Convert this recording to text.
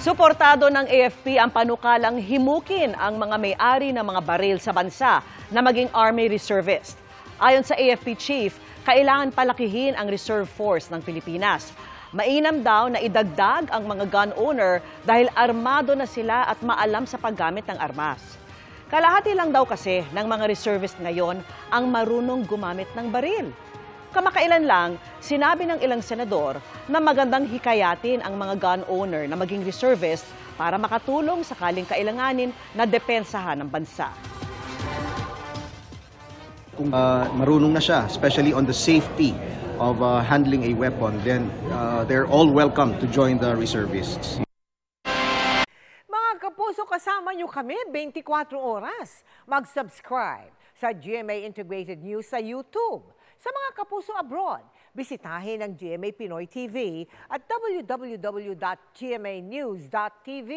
Suportado ng AFP ang panukalang himukin ang mga may-ari ng mga baril sa bansa na maging Army Reservist. Ayon sa AFP Chief, kailangan palakihin ang Reserve Force ng Pilipinas. Mainam daw na idagdag ang mga gun owner dahil armado na sila at maalam sa paggamit ng armas. Kalahati lang daw kasi ng mga reservist ngayon ang marunong gumamit ng baril. Kamakailan lang, sinabi ng ilang senador na magandang hikayatin ang mga gun owner na maging reservist para makatulong sakaling kailanganin na depensahan ng bansa. Kung marunong na siya, especially on the safety of handling a weapon, then they're all welcome to join the reservists. Mga kapuso, kasama nyo kami 24 oras. Mag-subscribe sa GMA Integrated News sa YouTube. Sa mga kapuso abroad, bisitahin ang GMA Pinoy TV at www.gmanews.tv.